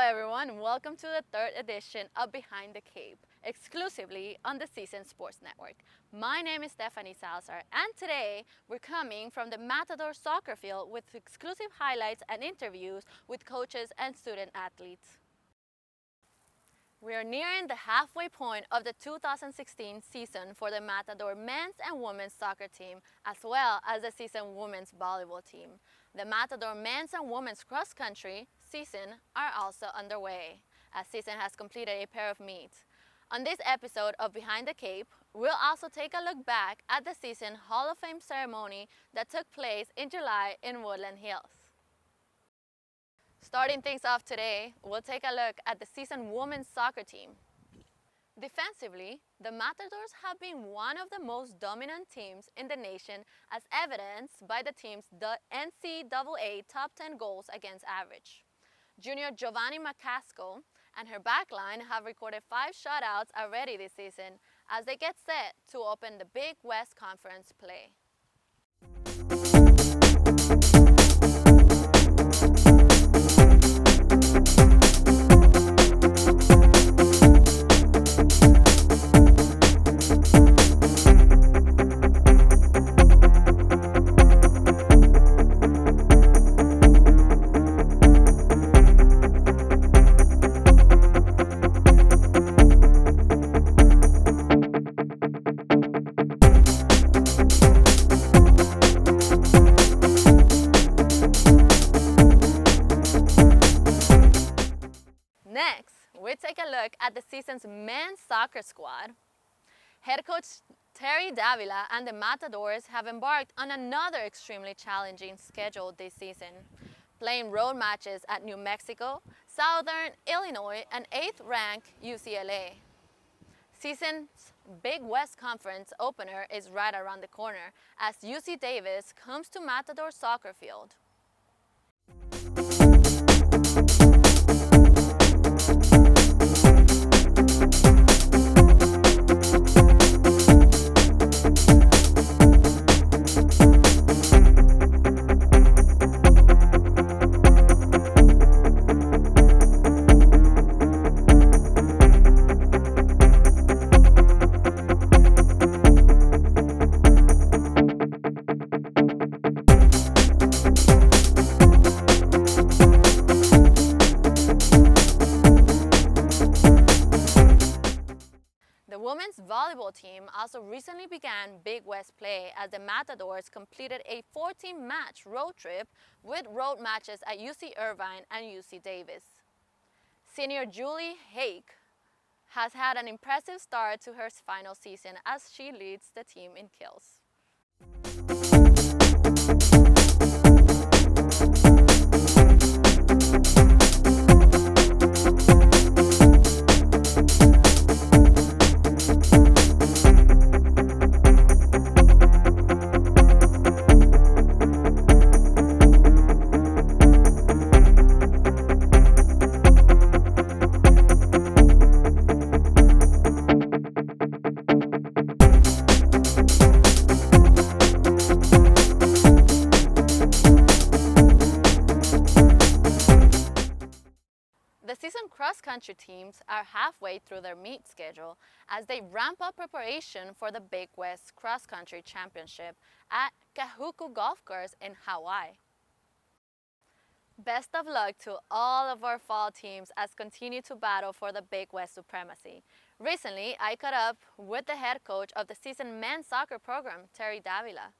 everyone, welcome to the third edition of Behind the Cape, exclusively on the CSUN Sports Network. My name is Stephanny Salazar, and today we're coming from the Matador soccer field with exclusive highlights and interviews with coaches and student athletes. We are nearing the halfway point of the 2016 season for the Matador men's and women's soccer team, as well as the CSUN women's volleyball team. The Matador men's and women's cross-country season are also underway, as CSUN has completed a pair of meets. On this episode of Behind the Cape, we'll also take a look back at the CSUN Hall of Fame ceremony that took place in July in Woodland Hills. Starting things off today, we'll take a look at the CSUN women's soccer team. Defensively, the Matadors have been one of the most dominant teams in the nation, as evidenced by the team's NCAA top 10 goals against average. Junior Giovanni Macasco and her backline have recorded 5 shutouts already this season as they get set to open the Big West Conference play. Next, we take a look at the CSUN's men's soccer squad. Head coach Terry Davila and the Matadors have embarked on another extremely challenging schedule this season, playing road matches at New Mexico, Southern Illinois, and 8th-ranked UCLA. CSUN's Big West Conference opener is right around the corner as UC Davis comes to Matador soccer field. The women's volleyball team also recently began Big West play as the Matadors completed a 14-match road trip with road matches at UC Irvine and UC Davis. Senior Julie Haake has had an impressive start to her final season as she leads the team in kills. The CSUN cross-country teams are halfway through their meet schedule as they ramp up preparation for the Big West Cross-Country Championship at Kahuku Golf Course in Hawaii. Best of luck to all of our fall teams as continue to battle for the Big West supremacy. Recently, I caught up with the head coach of the CSUN men's soccer program, Terry Davila.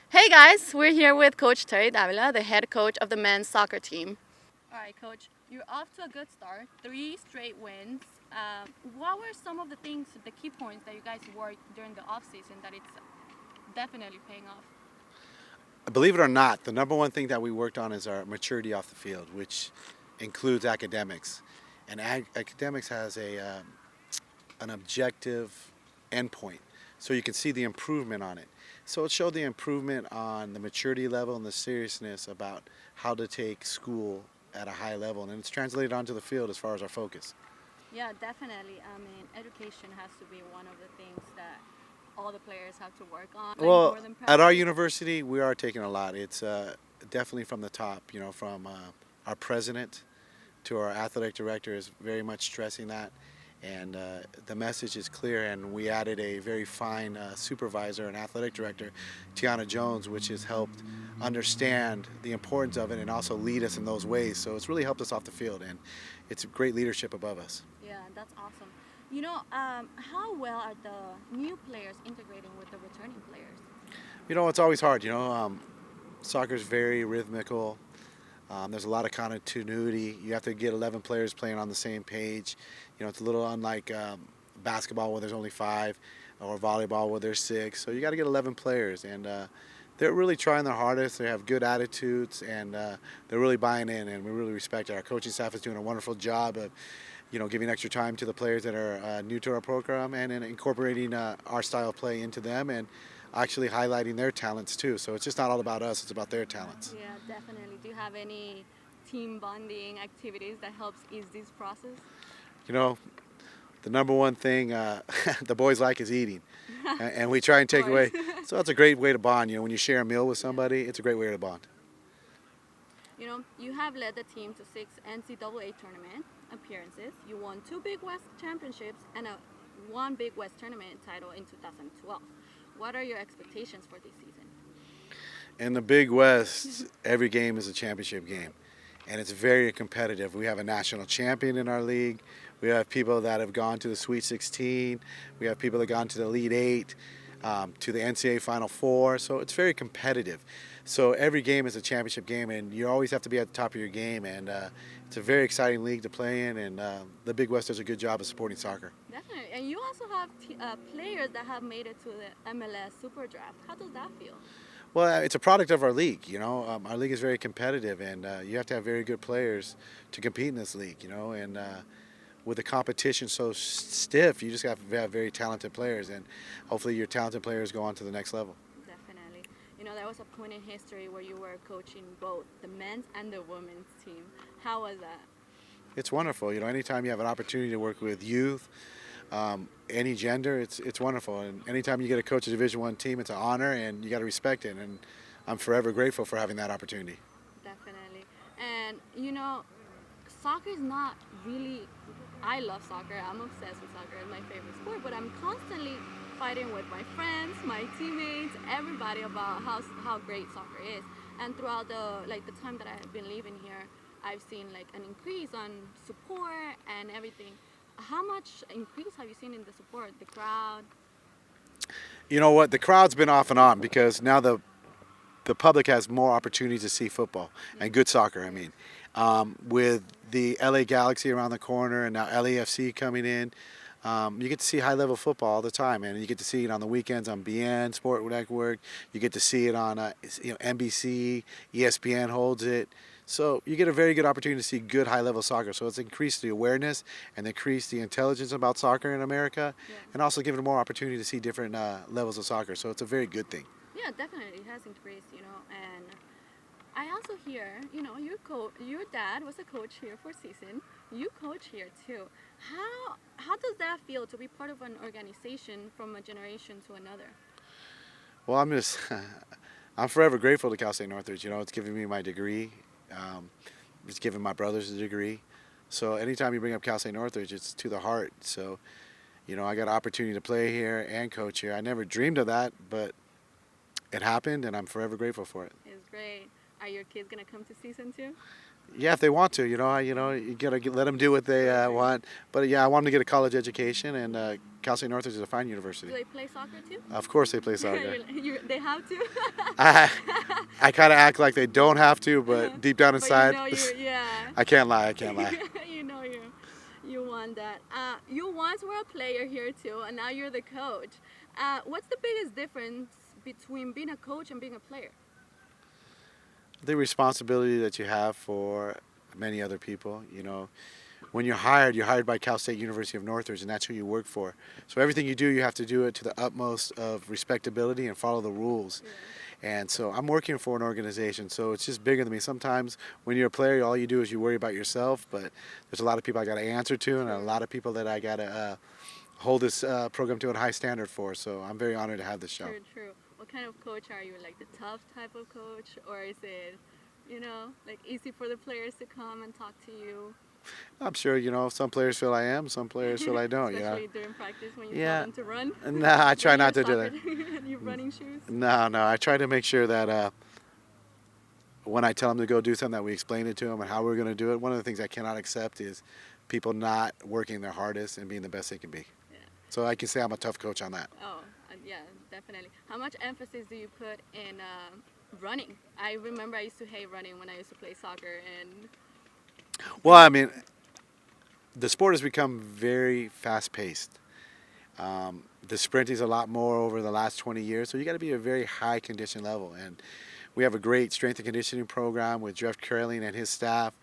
Hey guys, we're here with Coach Terry Davila, the head coach of the men's soccer team. All right, Coach, you're off to a good start, 3 straight wins. What were some of the things, the key points that you guys worked during the off-season that it's definitely paying off? Believe it or not, the number one thing that we worked on is our maturity off the field, which includes academics. And academics has an objective endpoint, so you can see the improvement on it. So it showed the improvement on the maturity level and the seriousness about how to take school at a high level, and it's translated onto the field as far as our focus. Yeah, definitely. I mean, education has to be one of the things that all the players have to work on. Well, at our university, we are taking a lot. It's definitely from the top, you know, from our president, to our athletic director is very much stressing that. And the message is clear, and we added a very fine supervisor and athletic director, Tiana Jones, which has helped understand the importance of it and also lead us in those ways. So it's really helped us off the field, and it's great leadership above us. Yeah, that's awesome. How well are the new players integrating with the returning players? It's always hard. Soccer is very rhythmical. There's a lot of continuity. You have to get 11 players playing on the same page. It's a little unlike basketball where there's only 5, or volleyball where there's 6. So you got to get 11 players, and they're really trying their hardest. They have good attitudes, and they're really buying in, and we really respect it. Our coaching staff is doing a wonderful job of, giving extra time to the players that are new to our program, and incorporating our style of play into them, and actually highlighting their talents too. So it's just not all about us, it's about their talents. Yeah, definitely. Do you have any team bonding activities that helps ease this process? The number one thing the boys like is eating, and we try and take away. So it's a great way to bond. When you share a meal with somebody, it's a great way to bond. You have led the team to 6 NCAA tournament appearances. You won 2 Big West championships and 1 Big West tournament title in 2012. What are your expectations for this season? In the Big West, every game is a championship game, and it's very competitive. We have a national champion in our league. We have people that have gone to the Sweet 16. We have people that have gone to the Elite 8, to the NCAA Final Four. So it's very competitive. So every game is a championship game, and you always have to be at the top of your game. And it's a very exciting league to play in, and the Big West does a good job of supporting soccer. Definitely. And you also have players that have made it to the MLS Super Draft. How does that feel? Well, it's a product of our league. Our league is very competitive, and you have to have very good players to compete in this league. And with the competition so stiff, you just have to have very talented players, and hopefully your talented players go on to the next level. Definitely. There was a point in history where you were coaching both the men's and the women's team. How was that? It's wonderful. Anytime you have an opportunity to work with youth, any gender, it's wonderful. And anytime you get to coach a Division I team, it's an honor, and you got to respect it. And I'm forever grateful for having that opportunity. Definitely. And soccer is not really. I love soccer. I'm obsessed with soccer. It's my favorite sport. But I'm constantly fighting with my friends, my teammates, everybody about how great soccer is. And throughout the time that I've been living here, I've seen an increase on support and everything. How much increase have you seen in the support, the crowd? You know what? The crowd's been off and on because now the public has more opportunities to see football and good soccer. I mean, with the LA Galaxy around the corner and now LAFC coming in, you get to see high-level football all the time, and you get to see it on the weekends on BN Sport Network. You get to see it on NBC, ESPN holds it. So you get a very good opportunity to see good high-level soccer. So it's increased the awareness and increased the intelligence about soccer in America, and also given more opportunity to see different levels of soccer. So it's a very good thing. Yeah, definitely, it has increased, and I also hear, your dad was a coach here for CSUN. You coach here too. How does that feel to be part of an organization from a generation to another? Well, I'm forever grateful to Cal State Northridge. It's given me my degree. It's given my brothers a degree. So anytime you bring up Cal State Northridge, it's to the heart. So, I got an opportunity to play here and coach here. I never dreamed of that, but it happened, and I'm forever grateful for it. It's great. Are your kids gonna come to CSUN too? Yeah, if they want to, you gotta let them do what they want. But yeah, I want them to get a college education, and Cal State Northridge is a fine university. Do they play soccer too? Of course they play soccer. They have to? I kind of act like they don't have to, but deep down inside, yeah. I can't lie. You want that. You once were a player here too, and now you're the coach. What's the biggest difference between being a coach and being a player? The responsibility that you have for many other people. When you're hired by Cal State University of Northridge, and that's who you work for. So everything you do, you have to do it to the utmost of respectability and follow the rules. Yeah. And so I'm working for an organization, so it's just bigger than me. Sometimes when you're a player, all you do is you worry about yourself, but there's a lot of people I got to answer to, and a lot of people that I got to hold this program to a high standard for. So I'm very honored to have this show. True. What kind of coach are you? Like the tough type of coach, or is it, like easy for the players to come and talk to you? I'm sure, some players feel I am, some players feel I don't, Especially during practice when you Yeah. tell them to run. Nah, I try not to do that. And your running shoes. No, I try to make sure that when I tell them to go do something, that we explain it to them and how we're going to do it. One of the things I cannot accept is people not working their hardest and being the best they can be. Yeah. So I can say I'm a tough coach on that. Oh, yeah, definitely. How much emphasis do you put in running? I remember I used to hate running when I used to play soccer. And Well, I mean, the sport has become very fast-paced. The sprinting is a lot more over the last 20 years, so you got to be at a very high condition level. And we have a great strength and conditioning program with Jeff Curling and his staff,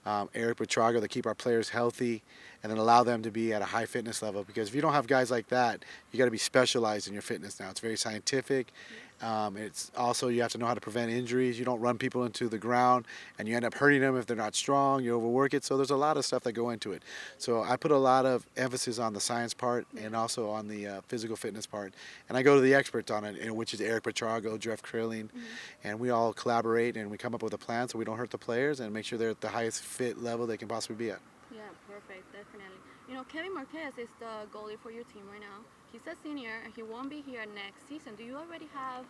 Eric Petrago, that keep our players healthy and then allow them to be at a high fitness level. Because if you don't have guys like that, you got to be specialized in your fitness now. It's very scientific. It's also, you have to know how to prevent injuries. You don't run people into the ground and you end up hurting them if they're not strong. You overwork it. So there's a lot of stuff that go into it. So I put a lot of emphasis on the science part and also on the physical fitness part. And I go to the experts on it, which is Eric Petrago, Jeff Curling, and we all collaborate and we come up with a plan so we don't hurt the players and make sure they're at the highest fit level they can possibly be at. yeah, perfect, definitely. Kevin Marquez is the goalie for your team right now. He's a senior and he won't be here next season. Do you already have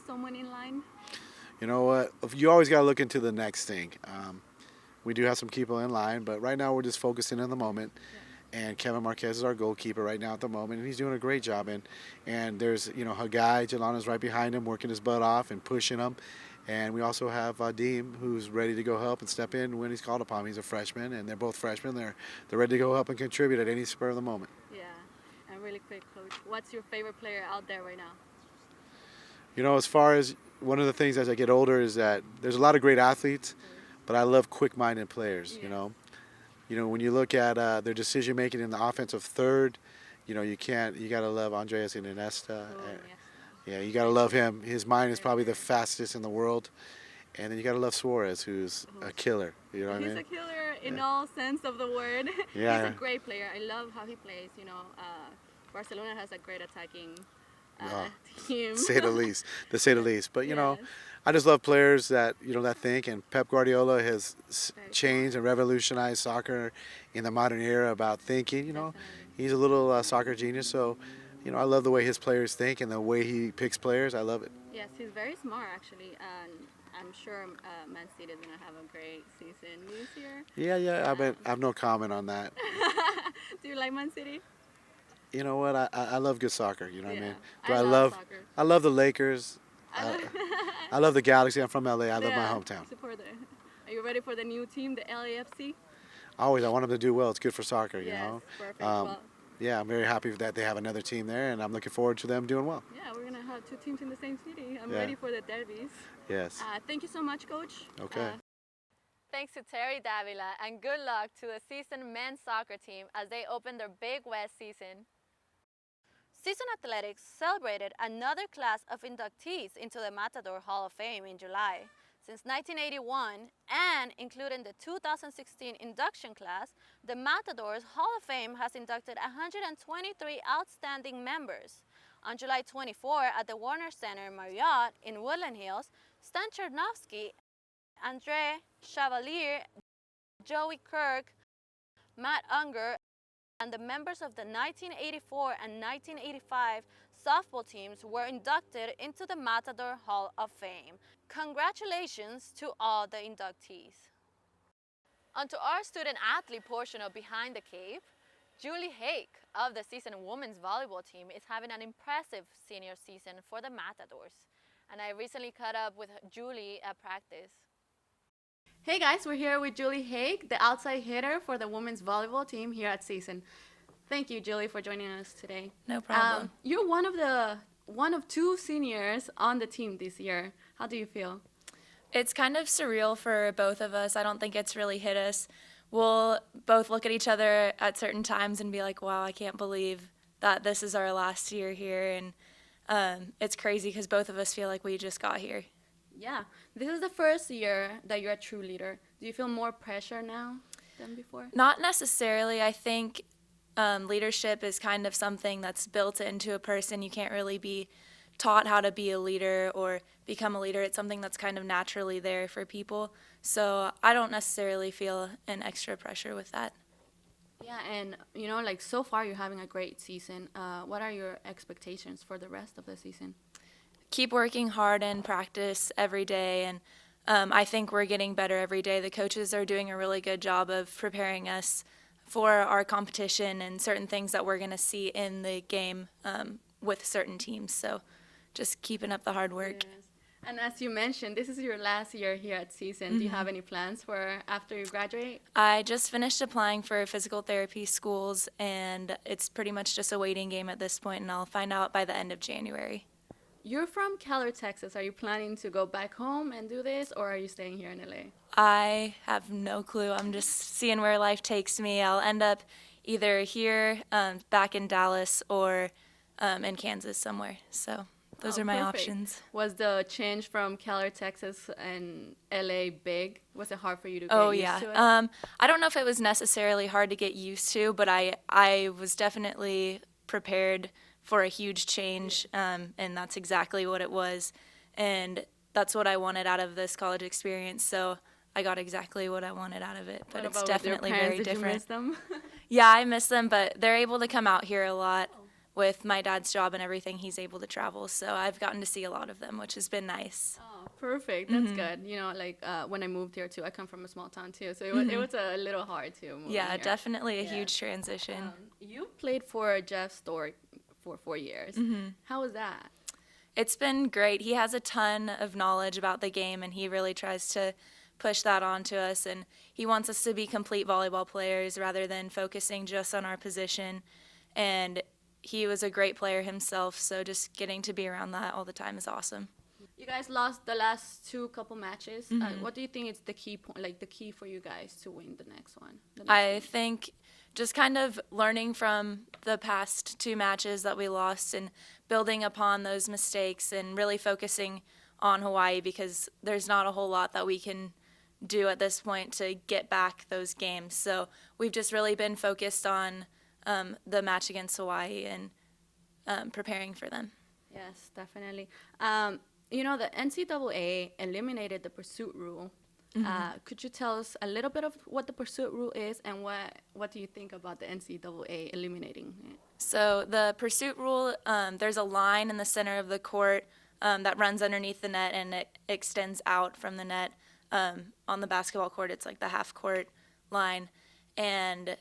someone in line? You know what? You always got to look into the next thing. We do have some people in line, but right now we're just focusing on the moment. Yeah. And Kevin Marquez is our goalkeeper right now at the moment, and he's doing a great job. And there's, Haake, Jelana's right behind him, working his butt off and pushing him. And we also have Vadim, who's ready to go help and step in when he's called upon. He's a freshman, and they're both freshmen. They're ready to go help and contribute at any spur of the moment. Yeah. And really quick, Coach, what's your favorite player out there right now? As far as one of the things as I get older is that there's a lot of great athletes, but I love quick-minded players, When you look at their decision-making in the offensive third, you got to love Andreas Iniesta. Yeah, you got to love him. His mind is probably the fastest in the world. And then you got to love Suarez, who's a killer. You know what I mean? He's a killer in all sense of the word. Yeah. He's a great player. I love how he plays. Barcelona has a great attacking team. To say the least. But, I just love players that, that think. And Pep Guardiola has changed and revolutionized soccer in the modern era about thinking. He's a little soccer genius. So, I love the way his players think and the way he picks players. I love it. Yes, he's very smart, actually. And I'm sure Man City is going to have a great season this year. Yeah. I have no comment on that. Do you like Man City? You know what? I love good soccer. You know what I mean? I love soccer. I love the Lakers. I love the Galaxy. I'm from LA. I love my hometown. Are you ready for the new team, the LAFC? Always. I want them to do well. It's good for soccer, Perfect. Yeah, I'm very happy that they have another team there, and I'm looking forward to them doing well. Yeah, we're going to have two teams in the same city. I'm ready for the derbies. Yes. Thank you so much, Coach. Okay. Thanks to Terry Davila, and good luck to the CSUN men's soccer team as they open their Big West season. CSUN Athletics celebrated another class of inductees into the Matador Hall of Fame in July. Since 1981, and including the 2016 induction class, the Matador's Hall of Fame has inducted 123 outstanding members. On July 24 at the Warner Center Marriott in Woodland Hills, Stan Chernovsky, Andre Chevalier, Joey Kirk, Matt Unger, and the members of the 1984 and 1985 softball teams were inducted into the Matador Hall of Fame. Congratulations to all the inductees. On to our student-athlete portion of Behind the Cape. Julie Haake of the CSUN women's volleyball team is having an impressive senior season for the Matadors. And I recently caught up with Julie at practice. Hey guys, we're here with Julie Haake, the outside hitter for the women's volleyball team here at CSUN. Thank you, Julie, for joining us today. No problem. You're one of two seniors on the team this year. How do you feel? It's kind of surreal for both of us. I don't think it's really hit us. We'll both look at each other at certain times and be like, wow, I can't believe that this is our last year here. And it's crazy because both of us feel like we just got here. Yeah. This is the first year that you're a true leader. Do you feel more pressure now than before? Not necessarily. I think leadership is kind of something that's built into a person. You can't really be taught how to be a leader or become a leader. It's something that's kind of naturally there for people. So I don't necessarily feel an extra pressure with that. Yeah, and like so far you're having a great season. What are your expectations for the rest of the season? Keep working hard and practice every day, and I think we're getting better every day. The coaches are doing a really good job of preparing us for our competition and certain things that we're going to see in the game with certain teams. So just keeping up the hard work. Yes. And as you mentioned, this is your last year here at CSUN. Do you have any plans for after you graduate? I just finished applying for physical therapy schools, and it's pretty much just a waiting game at this point, and I'll find out by the end of January. You're from Keller, Texas. Are you planning to go back home and do this, or are you staying here in LA? I have no clue. I'm just seeing where life takes me. I'll end up either here, back in Dallas, or in Kansas somewhere. So those are my Perfect. options. Was the change from Keller, Texas, and LA big? Was it hard for you to get Oh, used yeah. to it? I don't know if it was necessarily hard to get used to, but I was definitely prepared for a huge change, and that's exactly what it was. And that's what I wanted out of this college experience, so I got exactly what I wanted out of it. But What it's about with your definitely parents? very Did you different. miss them? Yeah, I miss them, but they're able to come out here a lot with my dad's job and everything. He's able to travel, so I've gotten to see a lot of them, which has been nice. Oh, perfect. That's good. Like when I moved here too, I come from a small town too, so it was a little hard to move Yeah, here. definitely a Yeah. huge transition. You played for Jeff Stork for 4 years. How was that? It's been great. He has a ton of knowledge about the game, and he really tries to push that onto us. And he wants us to be complete volleyball players rather than focusing just on our position. And he was a great player himself, so just getting to be around that all the time is awesome. You guys lost the last couple matches. What do you think is the key point, like the key for you guys to win the next one? I think just kind of learning from the past 2 matches that we lost and building upon those mistakes and really focusing on Hawaii, because there's not a whole lot that we can do at this point to get back those games. So we've just really been focused on the match against Hawaii and preparing for them. Yes, definitely. The NCAA eliminated the pursuit rule. Could you tell us a little bit of what the pursuit rule is, and what do you think about the NCAA eliminating it? So the pursuit rule, there's a line in the center of the court that runs underneath the net, and it extends out from the net. On the basketball court, it's like the half-court line, and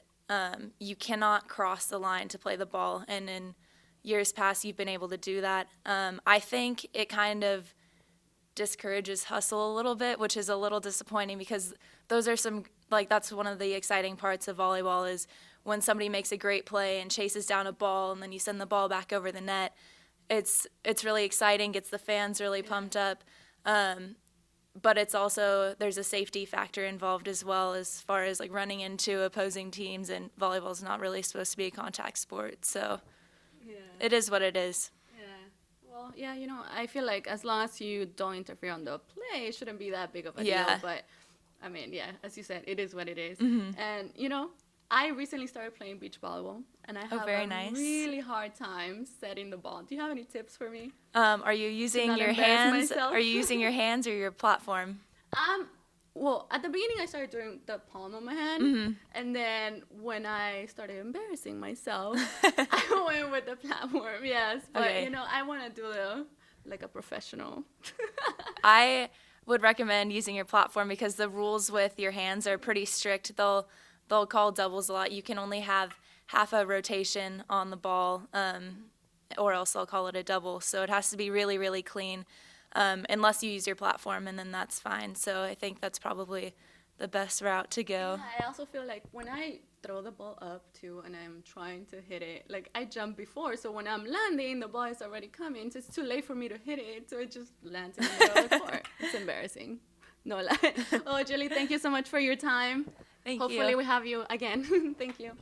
you cannot cross the line to play the ball. And in years past, you've been able to do that. I think it kind of discourages hustle a little bit, which is a little disappointing, because those are that's one of the exciting parts of volleyball, is when somebody makes a great play and chases down a ball and then you send the ball back over the net. It's really exciting, gets the fans really pumped up. But it's also, there's a safety factor involved as well, as far as like running into opposing teams, and volleyball's not really supposed to be a contact sport. So it is what it is. Well, I feel like as long as you don't interfere on the play, it shouldn't be that big of a Yeah. deal. But, I mean, as you said, it is what it is. And, I recently started playing beach volleyball, and I have very a nice. really hard time setting the ball. Do you have any tips for me? Are you using not your embarrass hands? myself. Are you using your hands or your platform? Well, at the beginning, I started doing the palm of my hand, and then when I started embarrassing myself, I went with the platform. Yes, but Okay. I want to do like a professional. I would recommend using your platform, because the rules with your hands are pretty strict. They'll call doubles a lot. You can only have half a rotation on the ball, or else they'll call it a double. So it has to be really, really clean, unless you use your platform, and then that's fine. So I think that's probably the best route to go. Yeah, I also feel like when I throw the ball up too, and I'm trying to hit it, like I jump before, so when I'm landing, the ball is already coming, so it's too late for me to hit it, so it just lands in the middle of the court. It's embarrassing. No lie. Oh, Julie, thank you so much for your time. Thank Hopefully you. we have you again. Thank you.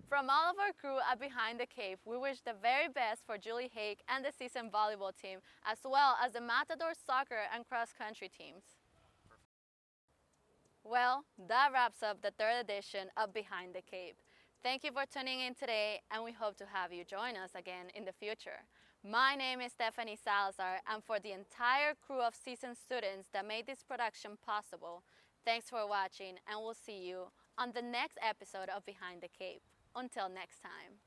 From all of our crew at Behind the Cave, we wish the very best for Julie Haake and the CSUN volleyball team, as well as the Matador soccer and cross-country teams. Well, that wraps up the 3rd edition of Behind the Cave. Thank you for tuning in today, and we hope to have you join us again in the future. My name is Stephanny Salazar, and for the entire crew of CSUN students that made this production possible, thanks for watching, and we'll see you on the next episode of Behind the Cape. Until next time.